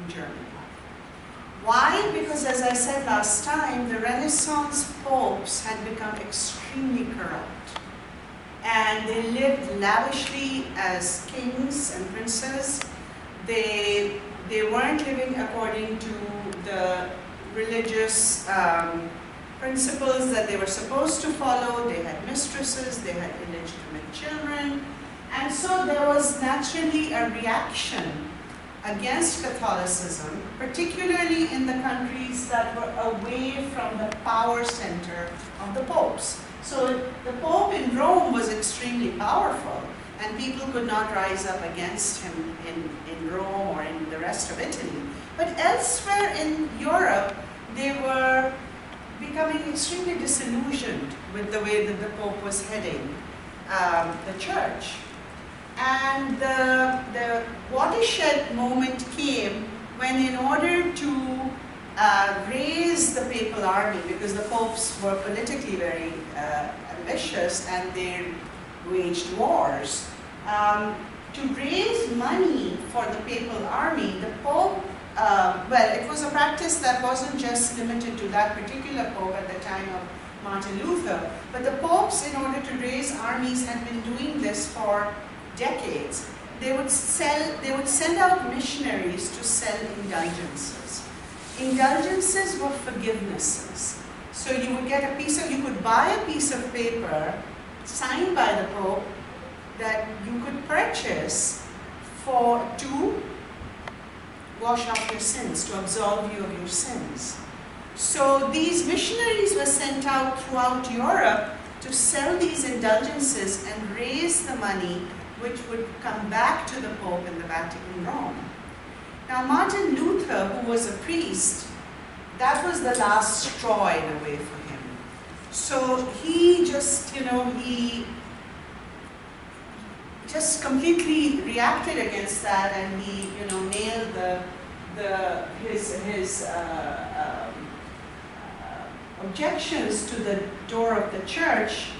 in Germany. Why? Because as I said last time, the Renaissance popes had become extremely corrupt. And they lived lavishly as kings and princes. They weren't living according to the religious principles that they were supposed to follow. They had mistresses, they had illegitimate children. And so there was naturally a reaction against Catholicism, particularly in the countries that were away from the power center of the popes. So the Pope in Rome was extremely powerful, and people could not rise up against him in Rome or in the rest of Italy. But elsewhere in Europe, they were becoming extremely disillusioned with the way that the Pope was heading the church. And the watershed moment came when, in order to raise the papal army, because the popes were politically very ambitious and they waged wars, to raise money for the papal army, the Pope, well, it was a practice that wasn't just limited to that particular Pope at the time of Martin Luther, but the popes, in order to raise armies, had been doing this for decades. They would send out missionaries to sell indulgences. Indulgences were forgivenesses. So you would get you could buy a piece of paper signed by the Pope that you could purchase to wash off your sins, to absolve you of your sins. So these missionaries were sent out throughout Europe to sell these indulgences and raise the money which would come back to the Pope in the Vatican, Rome. Now Martin Luther, who was a priest, that was the last straw in a way for him. So he just, he just completely reacted against that, and he, nailed his objections to the door of the church.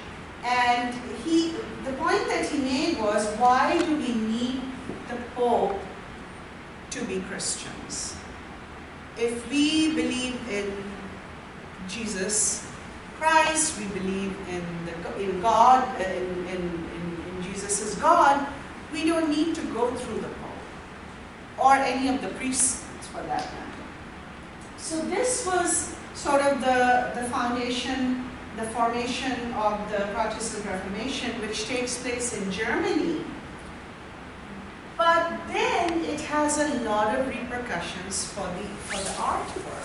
And the point that he made was, why do we need the Pope to be Christians? If we believe in Jesus Christ, we believe in God, in Jesus as God, we don't need to go through the Pope, or any of the priests for that matter. So this was sort of the foundation, the formation of the Protestant Reformation, which takes place in Germany. But then it has a lot of repercussions for the art world.